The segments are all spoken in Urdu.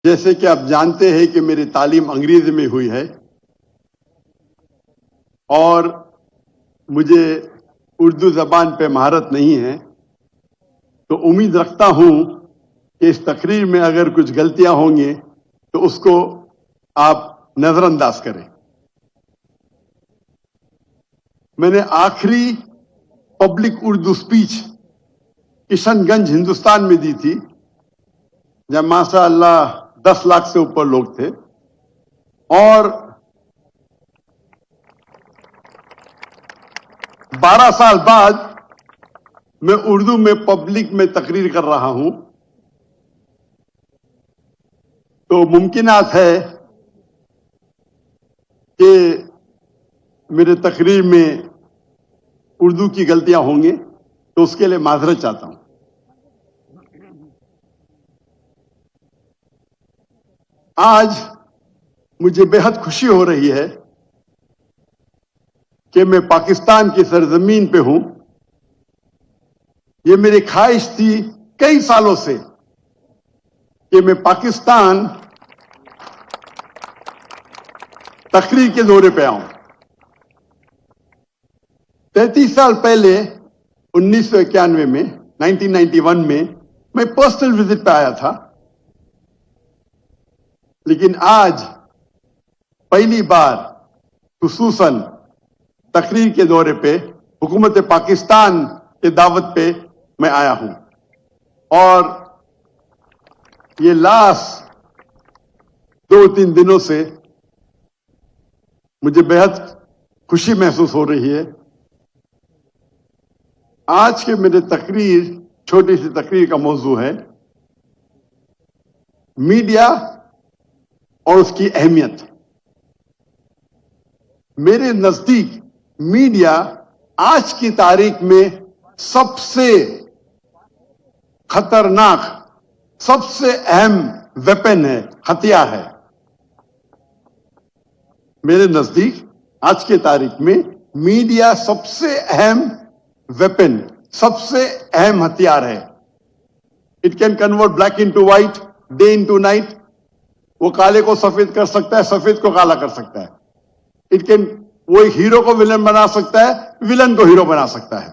جیسے کہ آپ جانتے ہیں کہ میری تعلیم انگریزی میں ہوئی ہے اور مجھے اردو زبان پہ مہارت نہیں ہے، تو امید رکھتا ہوں کہ اس تقریر میں اگر کچھ غلطیاں ہوں گی تو اس کو آپ نظر انداز کریں۔ میں نے آخری پبلک اردو سپیچ کشن گنج ہندوستان میں دی تھی، جب ماشاء اللہ 10 لاکھ سے اوپر لوگ تھے، اور 12 سال بعد میں اردو میں پبلک میں تقریر کر رہا ہوں، تو ممکنات ہے کہ میرے تقریر میں اردو کی غلطیاں ہوں گی، تو اس کے لیے معذرت چاہتا ہوں۔ آج مجھے بے حد خوشی ہو رہی ہے کہ میں پاکستان کی سرزمین پہ ہوں۔ یہ میری خواہش تھی کئی سالوں سے کہ میں پاکستان تقریر کے دورے پہ آؤں۔ 33 سال پہلے 1991 میں 1991 میں پرسنل وزٹ پہ آیا تھا، لیکن آج پہلی بار خصوصاً تقریر کے دورے پہ حکومت پاکستان کے دعوت پہ میں آیا ہوں، اور یہ لاسٹ 2-3 دنوں سے مجھے بے حد خوشی محسوس ہو رہی ہے۔ آج کے میرے تقریر، چھوٹی سی تقریر کا موضوع ہے میڈیا اور اس کی اہمیت۔ میرے نزدیک میڈیا آج کی تاریخ میں سب سے خطرناک، سب سے اہم ویپن ہے، ہتھیار ہے۔ میرے نزدیک آج کی تاریخ میں میڈیا سب سے اہم ویپن، سب سے اہم ہتھیار ہے۔ It can convert black into white, day into night. وہ کالے کو سفید کر سکتا ہے، سفید کو کالا کر سکتا ہے۔ اٹ کین، وہ ایک ہیرو کو ولن بنا سکتا ہے، ولن کو ہیرو بنا سکتا ہے۔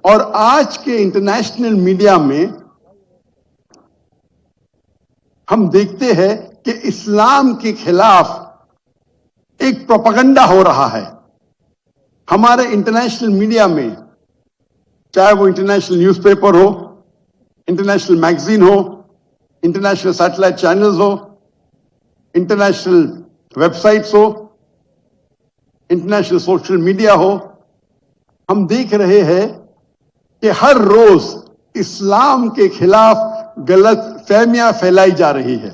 اور آج کے انٹرنیشنل میڈیا میں ہم دیکھتے ہیں کہ اسلام کے خلاف ایک پروپیگنڈا ہو رہا ہے۔ ہمارے انٹرنیشنل میڈیا میں، چاہے وہ انٹرنیشنل نیوز پیپر ہو، انٹرنیشنل میگزین ہو، انٹرنیشنل سیٹلائٹ چینلز ہو، انٹرنیشنل ویب سائٹس ہو، انٹرنیشنل سوشل میڈیا ہو، ہم دیکھ رہے ہیں کہ ہر روز اسلام کے خلاف غلط فہمیاں پھیلائی جا رہی ہے۔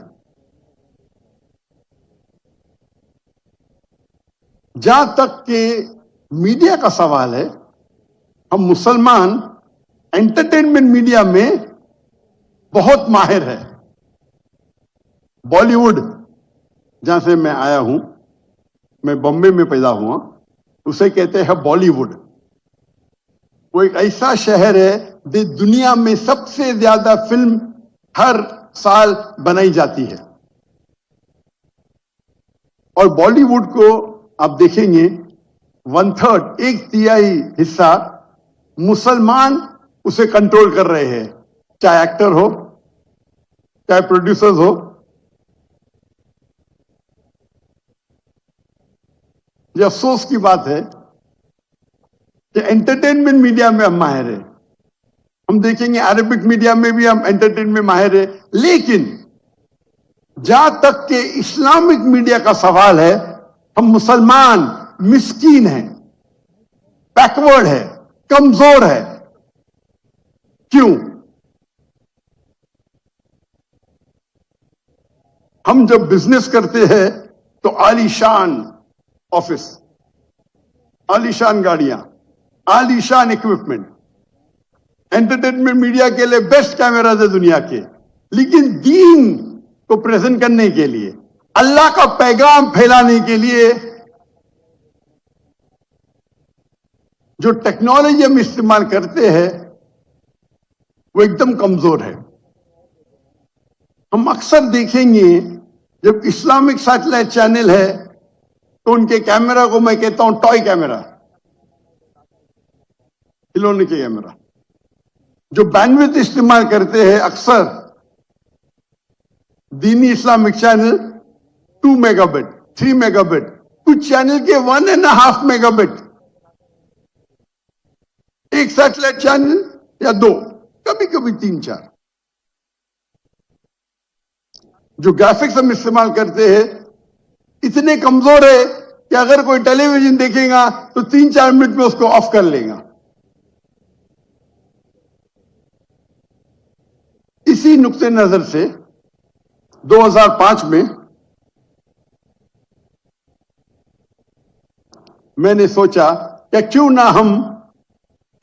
جہاں تک کہ میڈیا کا سوال ہے، ہم مسلمان انٹرٹینمنٹ میڈیا میں بہت ماہر ہے۔ بالی ووڈ، جہاں سے میں آیا ہوں، میں بمبے میں پیدا ہوا، اسے کہتے ہیں بالی ووڈ۔ وہ ایک ایسا شہر ہے جو دنیا میں سب سے زیادہ فلم ہر سال بنائی جاتی ہے، اور بالی ووڈ کو آپ دیکھیں گے 1/3، 1/3 حصہ مسلمان اسے کنٹرول کر رہے ہیں، چاہے ایکٹر ہو، چاہے پروڈیوسرز ہو۔ یہ افسوس کی بات ہے کہ انٹرٹینمنٹ میڈیا میں ہم ماہر ہیں۔ ہم دیکھیں گے عربک میڈیا میں بھی ہم انٹرٹینمنٹ میں ماہر ہیں، لیکن جہاں تک کہ اسلامک میڈیا کا سوال ہے، ہم مسلمان مسکین ہیں، بیکورڈ ہے، کمزور ہے۔ کیوں؟ ہم جب بزنس کرتے ہیں تو عالی شان آفس، عالی شان گاڑیاں، عالی شان اکوپمنٹ۔ انٹرٹینمنٹ میڈیا کے لیے بیسٹ کیمراز ہے دنیا کے، لیکن دین کو پریزنٹ کرنے کے لیے، اللہ کا پیغام پھیلانے کے لیے جو ٹیکنالوجی ہم استعمال کرتے ہیں وہ ایک دم کمزور ہے۔ ہم اکثر دیکھیں گے جب اسلامک سیٹلائٹ چینل ہے تو ان کے کیمرہ کو میں کہتا ہوں ٹوائے کیمرہ، کھلونے کے کیمرہ. جو بینڈویڈتھ استعمال کرتے ہیں اکثر دینی Islamic channel 2 mega but 3 mega but, کچھ چینل کے 1.5 میگا بٹ، ایک سیٹلائٹ چینل یا 2، کبھی کبھی 3-4. جو گرافکس ہم استعمال کرتے ہیں اتنے کمزور ہے کہ اگر کوئی ٹیلی ویژن دیکھے گا تو 3-4 منٹ میں اس کو آف کر لے گا. اسی نقطہ نظر سے 2005 میں میں نے سوچا کہ کیوں نہ ہم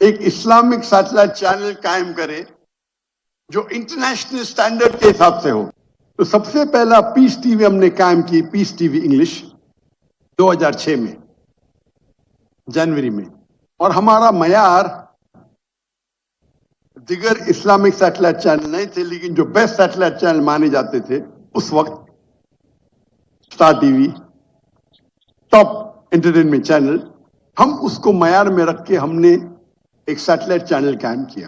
ایک اسلامک سیٹلائٹ چینل قائم کریں جو انٹرنیشنل سٹینڈرڈ کے حساب سے ہو. تو سب سے پہلا پیس ٹی وی ہم نے قائم کی، پیس ٹی وی انگلش 2006 میں جنوری میں. اور ہمارا معیار دیگر اسلامک سیٹلائٹ چینل نہیں تھے، لیکن جو بیسٹ سیٹلائٹ چینل مانے جاتے تھے اس وقت، star T V, top entertainment channel, ہم اس کو معیار میں رکھ کے ہم نے ایک سیٹلائٹ چینل قائم کیا.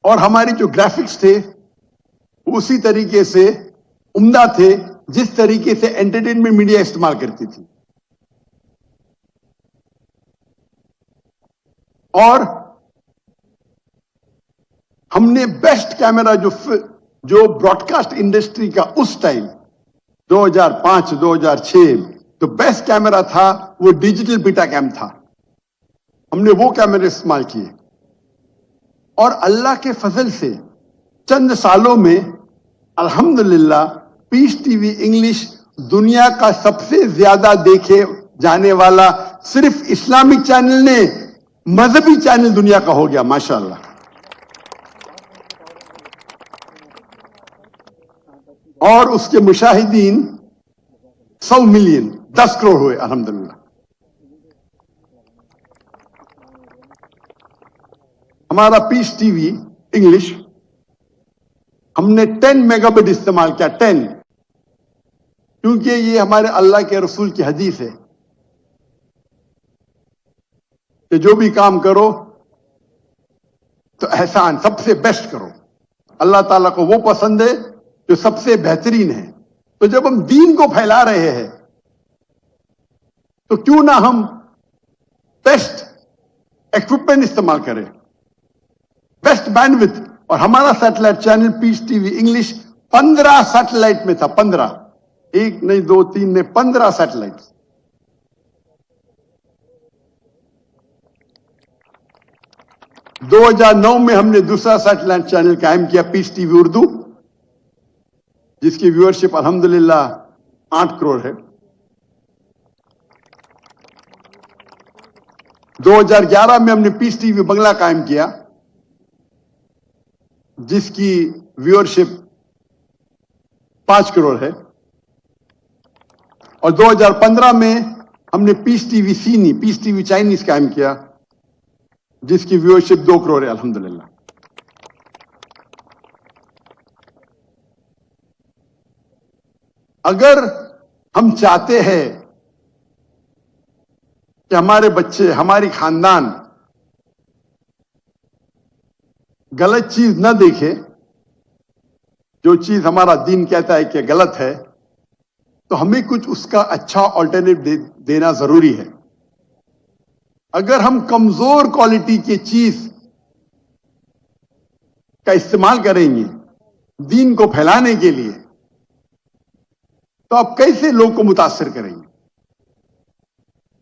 اور ہماری جو گرافکس تھے اسی طریقے سے عمدہ تھے جس طریقے سے انٹرٹینمنٹ میڈیا استعمال کرتی تھی. اور ہم نے بیسٹ کیمرہ جو براڈ کاسٹ انڈسٹری کا اس ٹائم 2005-2006 تو بیسٹ کیمرہ تھا وہ ڈیجیٹل بیٹا کیم تھا. ہم نے وہ کیمرے استعمال کیے اور اللہ کے فضل سے چند سالوں میں الحمدللہ پیس ٹی وی انگلش دنیا کا سب سے زیادہ دیکھے جانے والا صرف اسلامک چینل نے مذہبی چینل دنیا کا ہو گیا، ماشاءاللہ. اور اس کے مشاہدین 100 ملین 10 کروڑ ہوئے الحمدللہ. ہمارا پیس ٹی وی انگلش ہم نے 10 میگا بٹ استعمال کیا، 10، کیونکہ یہ ہمارے اللہ کے رسول کی حدیث ہے کہ جو بھی کام کرو تو احسان سب سے بیسٹ کرو. اللہ تعالیٰ کو وہ پسند ہے جو سب سے بہترین ہے. تو جب ہم دین کو پھیلا رہے ہیں تو کیوں نہ ہم بیسٹ ایکوپمنٹ استعمال کریں، بیسٹ بینڈوتھ. اور ہمارا سیٹلائٹ چینل پیس ٹی وی انگلش 15 سیٹلائٹ میں تھا، 15، 1 نہیں 2 3 نہیں 15 سیٹلائٹ. دو 2009 میں ہم نے دوسرا سیٹلائٹ چینل قائم کیا، پیس ٹی وی اردو، جس کی ویورشپ الحمدللہ 8 کروڑ ہے. 2011 میں ہم نے پیس ٹی وی بنگلہ قائم کیا جس کی ویورشپ 5 کروڑ ہے. اور 2015 میں ہم نے پیس ٹی وی سینی، پیس ٹی وی چائنیز قائم کیا جس کی ویورشپ 2 کروڑ ہے الحمدللہ. اگر ہم چاہتے ہیں کہ ہمارے بچے، ہماری خاندان غلط چیز نہ دیکھے، جو چیز ہمارا دین کہتا ہے کہ غلط ہے، تو ہمیں کچھ اس کا اچھا آلٹرنیٹ دینا ضروری ہے. اگر ہم کمزور کوالٹی کی چیز کا استعمال کریں گے دین کو پھیلانے کے لیے تو آپ کیسے لوگ کو متاثر کریں گے؟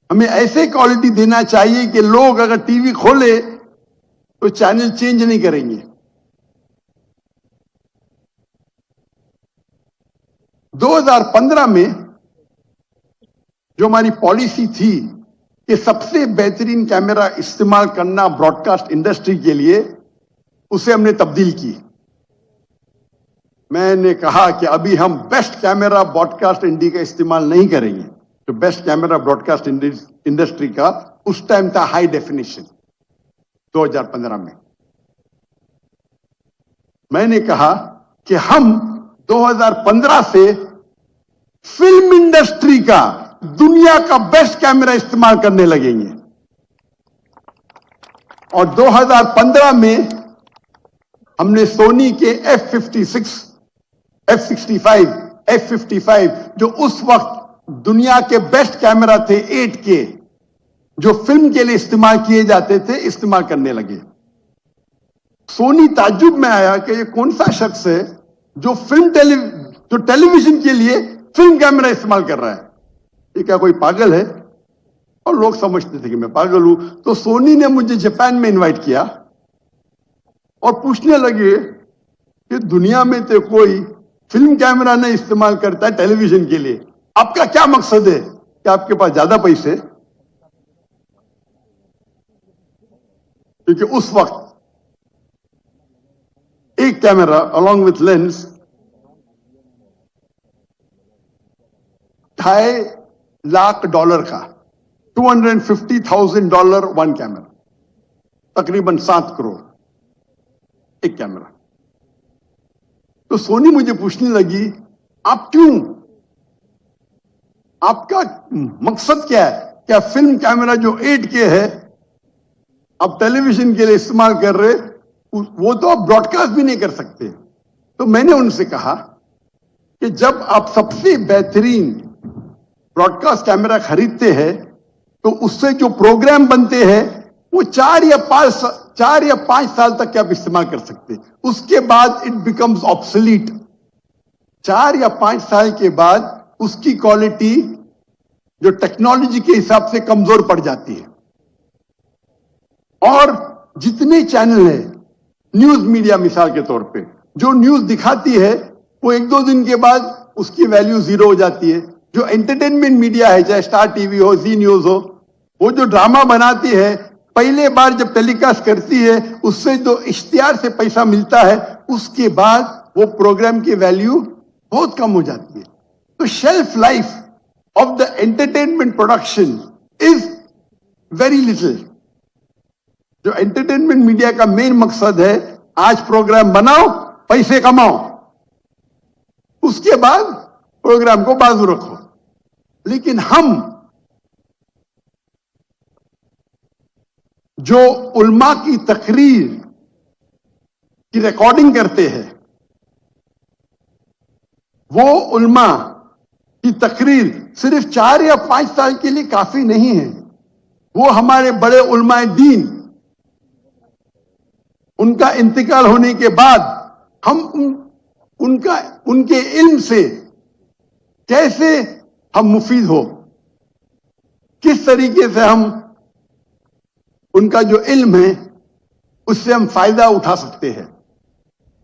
ہمیں ایسے کوالٹی دینا چاہیے کہ لوگ اگر ٹی وی کھولے تو چینل چینج نہیں کریں گے. 2015 میں جو ہماری پالیسی تھی کہ سب سے بہترین کیمرہ استعمال کرنا براڈ کاسٹ انڈسٹری کے لیے، اسے ہم نے تبدیل کی. میں نے کہا کہ ابھی ہم best camera broadcast India کا استعمال نہیں کریں گے. جو best camera broadcast industry کا اس ٹائم تھا ہائی ڈیفینیشن 2015 میں. میں نے کہا کہ ہم 2015 سے فلم انڈسٹری کا دنیا کا بیسٹ کیمرہ استعمال کرنے لگیں گے. اور 2015 میں ہم نے سونی کے F56 F65 F55 جو اس وقت دنیا کے بیسٹ کیمرہ تھے 8K جو فلم کے لیے استعمال کیے جاتے تھے استعمال کرنے لگے. سونی تعجب میں آیا کہ یہ کون سا شخص ہے جو ٹیلی ویژن کے لیے فلم کیمرہ استعمال کر رہا ہے, یہ کیا کوئی پاگل ہے؟ اور لوگ سمجھتے تھے کہ میں پاگل ہوں. تو سونی نے مجھے جاپان میں انوائٹ کیا اور پوچھنے لگے کہ دنیا میں تو کوئی فلم کیمرہ نہیں استعمال کرتا ہے ٹیلی ویژن کے لیے, آپ کا کیا مقصد ہے؟ کہ آپ کے پاس زیادہ پیسے؟ کیونکہ اس وقت ایک camera along with lens $2.5 lakh کا, $250,000 ون کیمرہ, تقریباً 7 کروڑ ایک کیمرہ. تو سونی مجھے پوچھنے لگی آپ کیوں, آپ کا مقصد کیا ہے؟ کیا فلم کیمرہ جو 8K ہے آپ ٹیلی ویژن کے لیے استعمال کر رہے, وہ تو آپ براڈ کاسٹ بھی نہیں کر سکتے. تو میں نے ان سے کہا کہ جب آپ سب سے بہترین براڈ کاسٹ کیمرہ خریدتے ہیں تو اس سے جو پروگرام بنتے ہیں وہ 4 یا 5 سال تک آپ استعمال کر سکتے, اس کے بعد اٹ بیکمز آبسلیٹ. 4 یا 5 سال کے بعد اس کی کوالٹی جو ٹیکنالوجی کے حساب سے کمزور پڑ جاتی ہے. اور جتنے چینل ہیں نیوز میڈیا مثال کے طور پہ جو نیوز دکھاتی ہے وہ 1-2 دن کے بعد اس کی ویلیو 0 ہو جاتی ہے. جو انٹرٹینمنٹ میڈیا ہے چاہے اسٹار ٹی وی ہو, زی نیوز ہو, وہ جو ڈرامہ بناتی ہے پہلے بار جب ٹیلی کاسٹ کرتی ہے اس سے جو اشتہار سے پیسہ ملتا ہے اس کے بعد وہ پروگرام کی ویلیو بہت کم ہو جاتی ہے. تو shelf life of the entertainment production is very little. جو انٹرٹینمنٹ میڈیا کا مین مقصد ہے آج پروگرام بناؤ پیسے کماؤ, اس کے بعد پروگرام کو بازو رکھو. لیکن ہم جو علماء کی تقریر کی ریکارڈنگ کرتے ہیں وہ علماء کی تقریر صرف 4 یا 5 سال کے لیے کافی نہیں ہے. وہ ہمارے بڑے علماء دین ان کا انتقال ہونے کے بعد ہم ان کے علم سے کیسے ہم مفید ہو, کس طریقے سے ہم ان کا جو علم ہے اس سے ہم فائدہ اٹھا سکتے ہیں.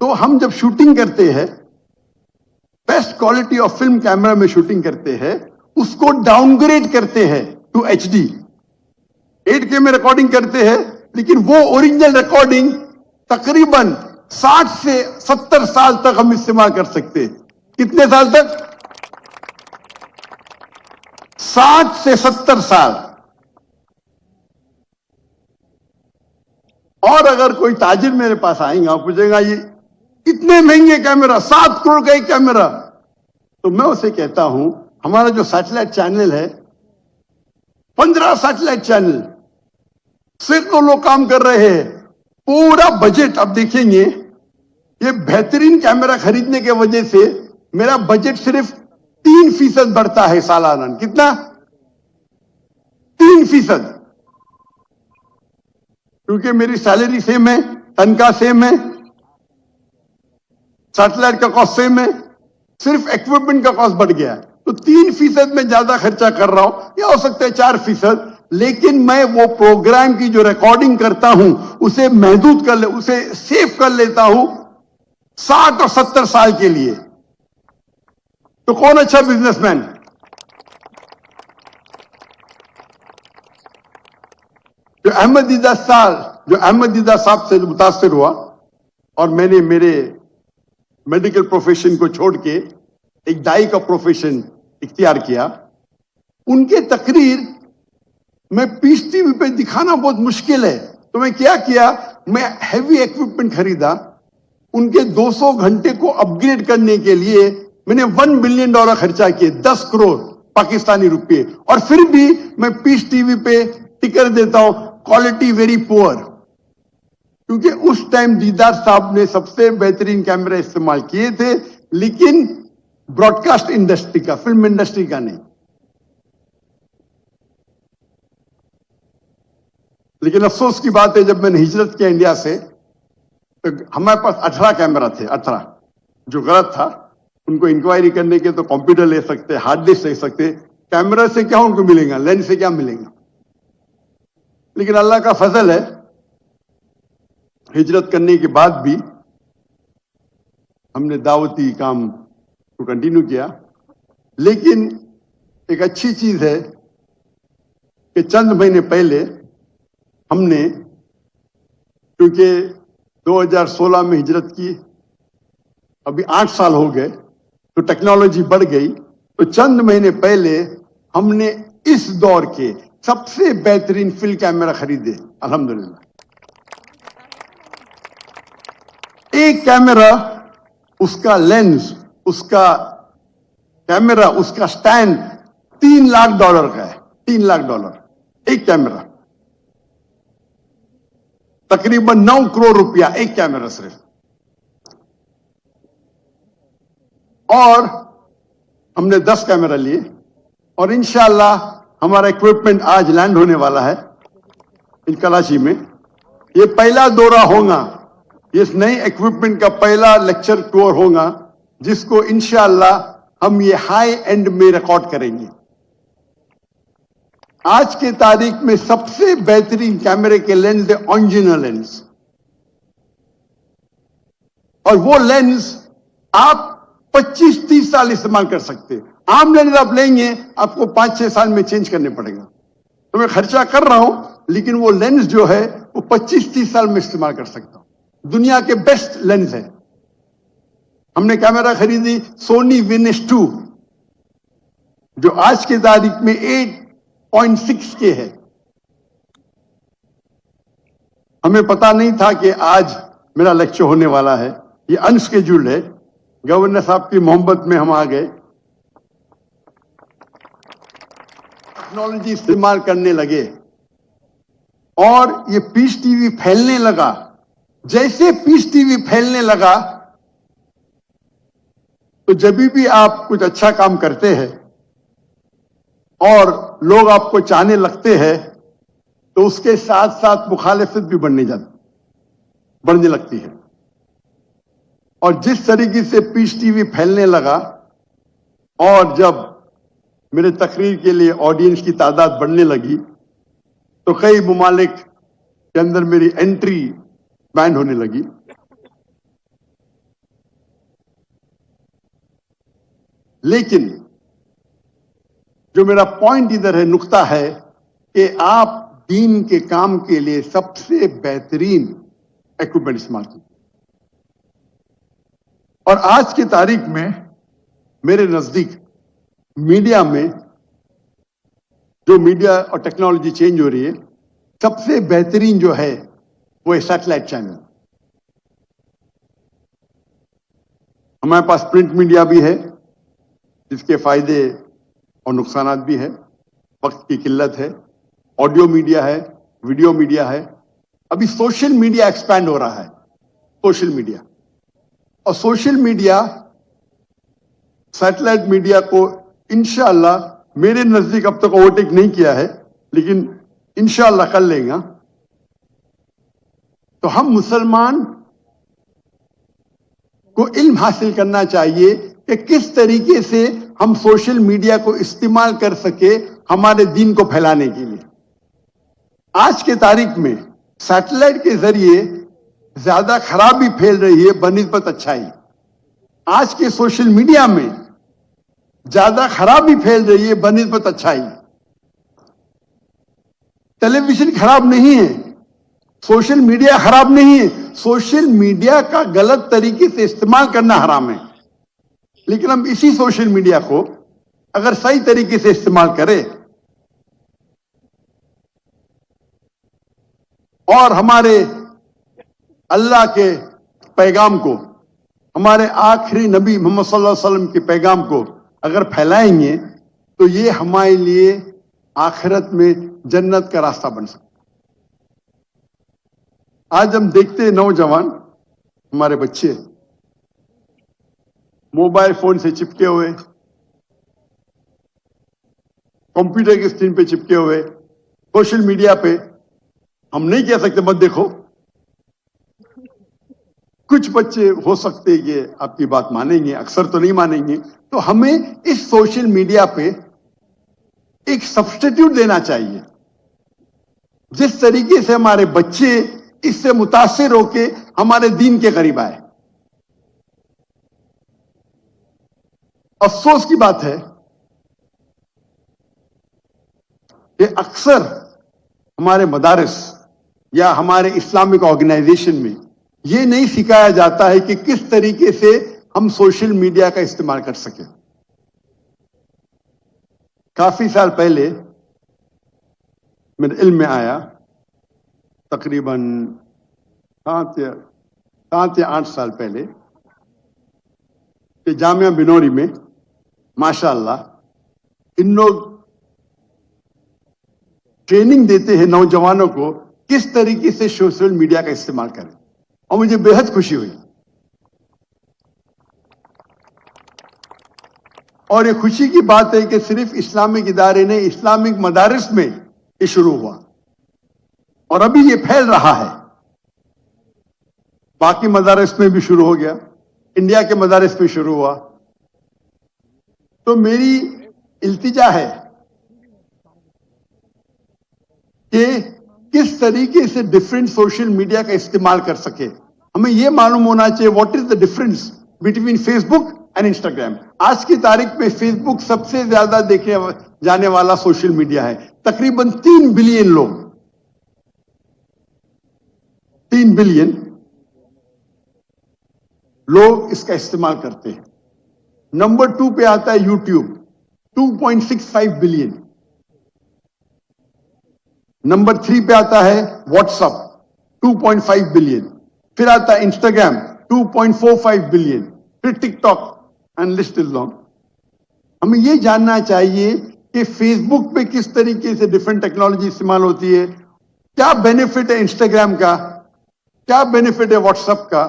تو ہم جب شوٹنگ کرتے ہیں best quality of film camera میں شوٹنگ کرتے ہیں, اس کو ڈاؤن گریڈ کرتے ہیں ٹو HD. 8K میں ریکارڈنگ کرتے ہیں لیکن وہ اوریجنل ریکارڈنگ تقریباً 60 سے 70 سال تک ہم استعمال کر سکتے. کتنے سال تک؟ 60 سے 70 سال. اور اگر کوئی تاجر میرے پاس آئیں گا پوچھے گا یہ اتنے مہنگے کیمرہ 7 کروڑ کا ایک کیمرہ, تو میں اسے کہتا ہوں ہمارا جو سیٹلائٹ چینل ہے 15 سیٹلائٹ چینل سینکڑوں لوگ کام کر رہے ہیں. پورا بجٹ آپ دیکھیں گے یہ بہترین کیمرہ خریدنے کی وجہ سے میرا بجٹ صرف 3% بڑھتا ہے سالانہ. کتنا؟ 3%. کیونکہ میری سیلری سیم ہے, تنخواہ سیم ہے, سیٹلائٹ کا کاسٹ سیم ہے, صرف ایکوپمنٹ کا کاسٹ بڑھ گیا ہے. تو 3% میں زیادہ خرچہ کر رہا ہوں, یا ہو سکتا ہے 4%, لیکن میں وہ پروگرام کی جو ریکارڈنگ کرتا ہوں اسے محدود اسے سیو کر لیتا ہوں 60 اور 70 سال کے لیے. تو کون اچھا بزنس مین؟ جو احمد دیدہ صاحب سے متاثر ہوا اور میں نے میرے میڈیکل پروفیشن کو چھوڑ کے ایک دائی کا پروفیشن اختیار کیا, ان کے تقریر میں پیس ٹی وی پہ دکھانا بہت مشکل ہے. تو میں کیا میں ہیوی ایکوپمنٹ خریدا, ان کے 200 گھنٹے کو اپ گریڈ کرنے کے لیے میں نے $1 بلین خرچہ کیے، 10 کروڑ پاکستانی روپے، اور پھر بھی میں پیس ٹی وی پہ ٹکر دیتا ہوں کوالٹی ویری پور، کیونکہ اس ٹائم دیدار صاحب نے سب سے بہترین کیمرے استعمال کیے تھے، لیکن براڈ کاسٹ انڈسٹری کا، فلم انڈسٹری کا نہیں۔ لیکن افسوس کی بات ہے، جب میں نے ہجرت کیا انڈیا سے تو ہمارے پاس 18 کیمرہ تھے، 18 جو غلط تھا۔ ان کو انکوائری کرنے کے تو کمپیوٹر لے سکتے، ہارڈ ڈسک لے سکتے، کیمرہ سے کیا ان کو ملے گا، لینس سے کیا ملے گا۔ لیکن اللہ کا فضل ہے، ہجرت کرنے کے بعد بھی ہم نے دعوتی کام کو کنٹینیو کیا۔ لیکن ایک اچھی چیز ہے کہ چند مہینے پہلے ہم نے، کیونکہ 2016 میں ہجرت کی، ابھی 8 سال ہو گئے تو ٹیکنالوجی بڑھ گئی، تو چند مہینے پہلے ہم نے اس دور کے سب سے بہترین فل کیمرہ خریدے الحمدللہ۔ ایک کیمرہ، اس کا لینس، اس کا کیمرہ، اس کا سٹینڈ $3 لاکھ کا ہے، $3 لاکھ ایک کیمرہ، تقریباً 9 کروڑ روپیہ ایک کیمرہ صرف۔ اور ہم نے 10 کیمرہ لیے، اور انشاءاللہ ہمارا اکوپمنٹ آج لینڈ ہونے والا ہے کراچی میں۔ یہ پہلا دورہ ہوگا، اس نئے اکوپمنٹ کا پہلا لیکچر ٹور ہوگا، جس کو انشاءاللہ ہم یہ ہائی اینڈ میں ریکارڈ کریں گے۔ آج کے تاریخ میں سب سے بہترین کیمرے کے لینس ہے اونجینا لینس، اور وہ لینس آپ 25-30 سال استعمال کر سکتے۔ عام لینس آپ لیں گے، آپ کو 5-6 سال میں چینج کرنے پڑے گا۔ تو میں خرچہ کر رہا ہوں، لیکن وہ لینس جو ہے وہ 25-30 سال میں استعمال کر سکتا ہوں۔ دنیا کے بیسٹ لینس ہے۔ ہم نے کیمرہ خریدی سونی وینس 2، جو آج کے تاریخ میں 8.6 کے ہے۔ ہمیں پتا نہیں تھا کہ آج میرا لیکچر ہونے والا ہے، یہ انسکیجولڈ ہے۔ گورنر صاحب کی محبت میں ہم آ گئے، ٹیکنالوجی استعمال کرنے لگے، اور یہ پیس ٹی وی پھیلنے لگا۔ جیسے پیس ٹی وی پھیلنے لگا تو جب بھی آپ کچھ اچھا کام کرتے ہیں اور لوگ آپ کو چاہنے لگتے ہیں، تو اس کے ساتھ ساتھ مخالفت بھی بڑھنے لگتی ہے۔ اور جس طریقے سے پیس ٹی وی پھیلنے لگا، اور جب میرے تقریر کے لیے آڈینس کی تعداد بڑھنے لگی، تو کئی ممالک کے اندر میری انٹری بین ہونے لگی۔ لیکن جو میرا پوائنٹ ادھر ہے، نقطہ ہے کہ آپ دین کے کام کے لیے سب سے بہترین ایکوپمنٹ استعمال کیجیے۔ اور آج کی تاریخ میں میرے نزدیک میڈیا میں جو میڈیا اور ٹیکنالوجی چینج ہو رہی ہے، سب سے بہترین جو ہے وہ سیٹلائٹ چینل۔ ہمارے پاس پرنٹ میڈیا بھی ہے، جس کے فائدے اور نقصانات بھی ہے، وقت کی قلت ہے۔ آڈیو میڈیا ہے، ویڈیو میڈیا ہے، ابھی سوشل میڈیا ایکسپینڈ ہو رہا ہے، سوشل میڈیا۔ اور سوشل میڈیا سیٹلائٹ میڈیا کو انشاءاللہ میرے نزدیک اب تک اوورٹیک نہیں کیا ہے، لیکن انشاءاللہ کر لیں گا۔ تو ہم مسلمان کو علم حاصل کرنا چاہیے کہ کس طریقے سے ہم سوشل میڈیا کو استعمال کر سکے ہمارے دین کو پھیلانے کے لیے۔ آج کے تاریخ میں سیٹلائٹ کے ذریعے زیادہ خرابی پھیل رہی ہے بنسبت اچھائی۔ آج کے سوشل میڈیا میں زیادہ خرابی پھیل رہی ہے بنسبت اچھائی۔ ٹیلی ویژن خراب نہیں ہے، سوشل میڈیا خراب نہیں ہے، سوشل میڈیا کا غلط طریقے سے استعمال کرنا حرام ہے۔ لیکن ہم اسی سوشل میڈیا کو اگر صحیح طریقے سے استعمال کریں اور ہمارے اللہ کے پیغام کو, ہمارے آخری نبی محمد صلی اللہ علیہ وسلم کے پیغام کو اگر پھیلائیں گے تو یہ ہمارے لیے آخرت میں جنت کا راستہ بن سکتا ہے. آج ہم دیکھتے ہیں نوجوان, ہمارے بچے موبائل فون سے چپکے ہوئے, کمپیوٹر کی اسکرین پہ چپکے ہوئے, سوشل میڈیا پہ. ہم نہیں کہہ سکتے مت دیکھو, کچھ بچے ہو سکتے کہ آپ کی بات مانیں گے, اکثر تو نہیں مانیں گے. تو ہمیں اس سوشل میڈیا پہ ایک سبسٹیٹیوٹ دینا چاہیے جس طریقے سے ہمارے بچے اس سے متاثر ہو کے ہمارے دین کے قریب آئے. افسوس کی بات ہے کہ اکثر ہمارے مدارس یا ہمارے اسلامک آرگنائزیشن میں یہ نہیں سکھایا جاتا ہے کہ کس طریقے سے ہم سوشل میڈیا کا استعمال کر سکیں. کافی سال پہلے میرے علم میں آیا, تقریباً 7 یا 8 سال پہلے, کہ جامعہ بنوری میں ماشاءاللہ ان لوگ ٹریننگ دیتے ہیں نوجوانوں کو کس طریقے سے سوشل میڈیا کا استعمال کریں, اور مجھے بے حد خوشی ہوئی. اور یہ خوشی کی بات ہے کہ صرف اسلامک ادارے نے, اسلامک مدارس میں یہ شروع ہوا اور ابھی یہ پھیل رہا ہے. باقی مدارس میں بھی شروع ہو گیا, انڈیا کے مدارس میں شروع ہوا. تو میری التجا ہے کہ کس طریقے سے ڈفرینٹ سوشل میڈیا کا استعمال کر سکے. ہمیں یہ معلوم ہونا چاہیے what is the difference between Facebook and Instagram. آج کی تاریخ میں فیس بک سب سے زیادہ دیکھے جانے والا سوشل میڈیا ہے. تقریباً 3 بلین لوگ, 3 بلین لوگ اس کا استعمال کرتے ہیں. نمبر 2 پہ آتا ہے یوٹیوب, 2.65 بلین. نمبر 3 پہ آتا ہے واٹس ایپ, 2.5 بلین. پھر آتا ہے انسٹاگرام, 2.45 بلین. پھر TikTok, and list is long. ہمیں یہ جاننا چاہیے کہ فیس بک پہ کس طریقے سے ڈفرینٹ ٹیکنالوجی استعمال ہوتی ہے, کیا بینیفٹ ہے انسٹاگرام کا, کیا بینیفٹ ہے واٹس ایپ کا.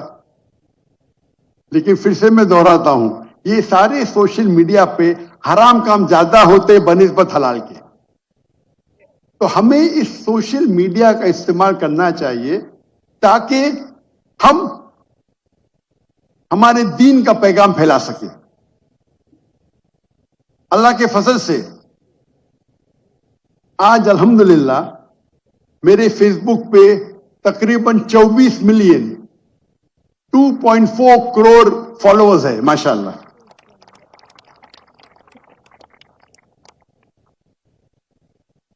لیکن پھر سے میں دہراتا ہوں, یہ سارے سوشل میڈیا پہ حرام کام زیادہ ہوتے بنسبت حلال کے. تو ہمیں اس سوشل میڈیا کا استعمال کرنا چاہیے تاکہ ہم ہمارے دین کا پیغام پھیلا سکیں. اللہ کے فضل سے آج الحمدللہ میرے فیس بک پہ تقریباً 24 ملین 2.4 کروڑ فالوورز ہے ماشاءاللہ.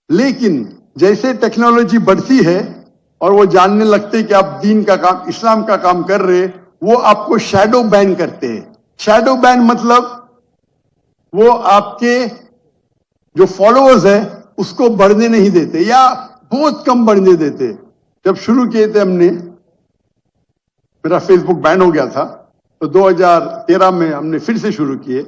لیکن جیسے ٹیکنالوجی بڑھتی ہے اور وہ جاننے لگتے کہ آپ دین کا کام, اسلام کا کام کر رہے, وہ آپ کو شیڈو بین کرتے ہیں. شیڈو بین مطلب وہ آپ کے جو فالوورز ہیں اس کو بڑھنے نہیں دیتے یا بہت کم بڑھنے دیتے. جب شروع کیے تھے ہم نے, میرا فیس بک بین ہو گیا تھا, تو 2013 میں ہم نے پھر سے شروع کیے.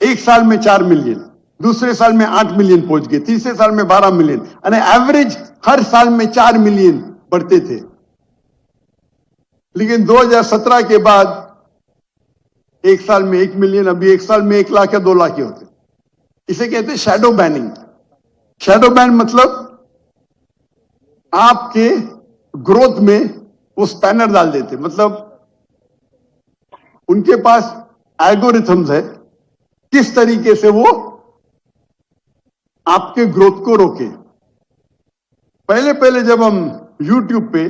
ایک سال میں 4 ملین, دوسرے سال میں 8 ملین پہنچ گئے, تیسرے سال میں 12 ملین, یعنی ایوریج ہر سال میں 4 ملین بڑھتے تھے. لیکن 2017 کے بعد ایک سال میں 1 ملین, ابھی ایک سال میں 1 لاکھ یا 2 لاکھ ہوتے. اسے کہتے ہیں شیڈو بیننگ. شیڈو بین مطلب آپ کے گروتھ میں وہ سپینر ڈال دیتے, مطلب ان کے پاس الگورتھمز ہے کس طریقے سے وہ آپ کے گروتھ کو روکے. پہلے جب ہم یوٹیوب پہ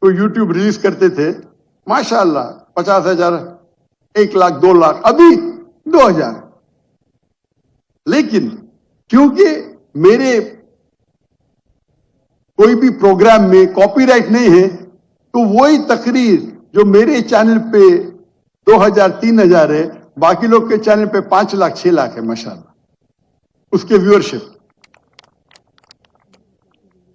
کوئی یوٹیوب ریلیز کرتے تھے, ماشاءاللہ 50,000, 1 لاکھ, 2 لاکھ, ابھی 2,000. لیکن کیونکہ میرے کوئی بھی پروگرام میں کاپی رائٹ نہیں ہے, تو وہی تقریر جو میرے چینل پہ 2,000, 3,000 ہے, باقی لوگ کے چینل پہ 5 لاکھ, 6 لاکھ ہے ماشاءاللہ اس کے ویورشپ.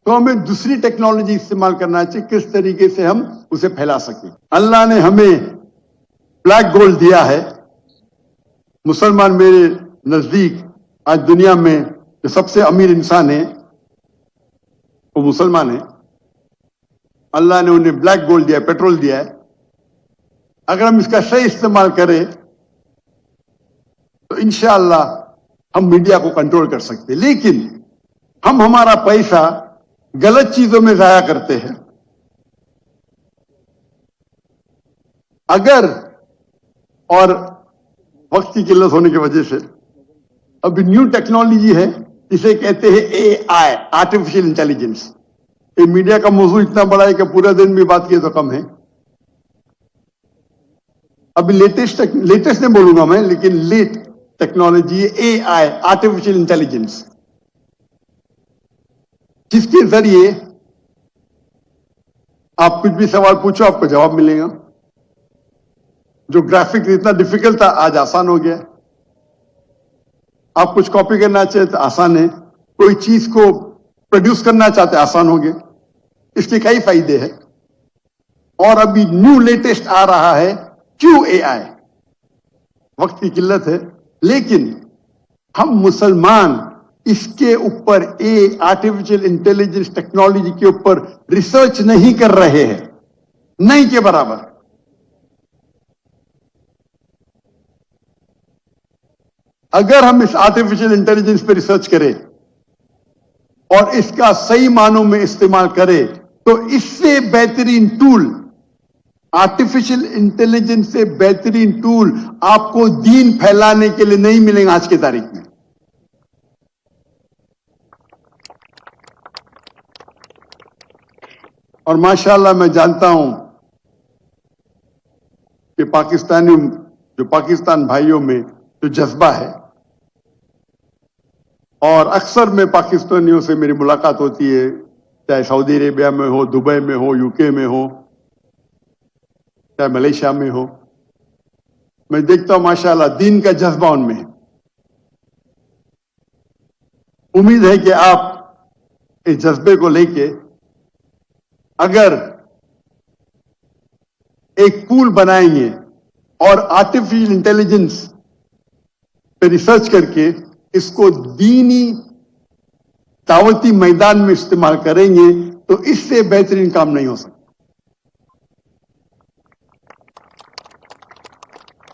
تو ہمیں دوسری ٹیکنالوجی استعمال کرنا چاہیے کس طریقے سے ہم اسے پھیلا سکیں. اللہ نے ہمیں بلیک گولڈ دیا ہے. مسلمان میرے نزدیک آج دنیا میں جو سب سے امیر انسان ہے وہ مسلمان ہے. اللہ نے انہیں بلیک گولڈ دیا ہے, پیٹرول دیا ہے. اگر ہم اس کا صحیح استعمال کریں تو انشاءاللہ ہم میڈیا کو کنٹرول کر سکتے ہیں. لیکن ہم ہمارا پیسہ غلط چیزوں میں ضائع کرتے ہیں. اگر اور وقت کی قلت ہونے کی وجہ سے ابھی نیو ٹیکنالوجی ہے جسے کہتے ہیں اے آئی, آرٹیفیشل انٹیلیجنس. یہ میڈیا کا موضوع اتنا بڑا ہے کہ پورا دن بھی بات کیے تو کم ہے. ابھی لیٹسٹ نہیں بولوں گا میں, لیکن لیٹ ٹیکنالوجی ہے اے آئی, آرٹیفیشل انٹیلیجنس, جس کے ذریعے آپ کچھ بھی سوال پوچھو آپ کو جواب ملے گا. جو گرافک اتنا ڈیفیکلٹ تھا آج آسان ہو گیا. آپ کچھ کاپی کرنا چاہتے تو آسان ہے. کوئی چیز کو پروڈیوس کرنا چاہتے آسان ہو گیا. اس کے کئی فائدے ہیں. اور ابھی نیو لیٹسٹ آ رہا ہے کیو اے آئی. وقت کی قلت ہے لیکن ہم مسلمان اس کے اوپر آرٹیفیشل انٹیلیجنس ٹیکنالوجی کے اوپر ریسرچ نہیں کر رہے ہیں, نہیں کے برابر. اگر ہم اس آرٹیفیشل انٹیلیجنس پہ ریسرچ کریں اور اس کا صحیح معنوں میں استعمال کریں تو اس سے بہترین ٹول, آرٹیفیشل انٹیلیجنس سے بہترین ٹول آپ کو دین پھیلانے کے لیے نہیں ملیں گے آج کی تاریخ میں. اور ماشاءاللہ میں جانتا ہوں کہ پاکستان بھائیوں میں جو جذبہ ہے, اور اکثر میں پاکستانیوں سے میری ملاقات ہوتی ہے, چاہے سعودی عربیہ میں ہو, دبئی میں ہو, یو کے میں ہو, چاہے ملیشیا میں ہو, میں دیکھتا ہوں ماشاءاللہ دین کا جذبہ ان میں ہے. امید ہے کہ آپ اس جذبے کو لے کے اگر ایک پول بنائیں گے اور آرٹیفیشل انٹیلیجنس پہ ریسرچ کر کے اس کو دینی دعوتی میدان میں استعمال کریں گے تو اس سے بہترین کام نہیں ہو سکتا.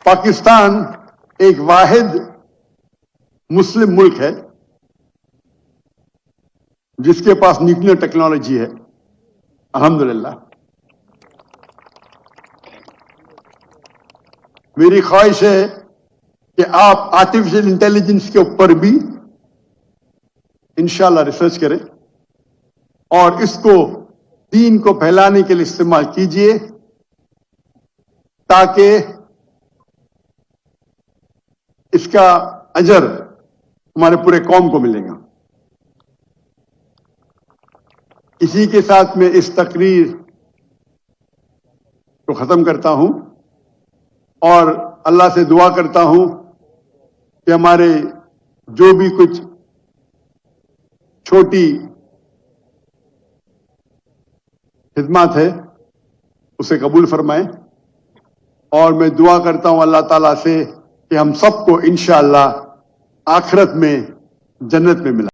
پاکستان ایک واحد مسلم ملک ہے جس کے پاس نیوکلیر ٹیکنالوجی ہے, الحمدللہ. میری خواہش ہے کہ آپ آرٹیفیشل انٹیلیجنس کے اوپر بھی انشاءاللہ ریسرچ کریں اور اس کو دین کو پھیلانے کے لیے استعمال کیجئے تاکہ اس کا اجر ہمارے پورے قوم کو ملے گا. اسی کے ساتھ میں اس تقریر کو ختم کرتا ہوں اور اللہ سے دعا کرتا ہوں کہ ہمارے جو بھی کچھ چھوٹی خدمات ہے اسے قبول فرمائیں. اور میں دعا کرتا ہوں اللہ تعالیٰ سے کہ ہم سب کو انشاءاللہ آخرت میں جنت میں ملا.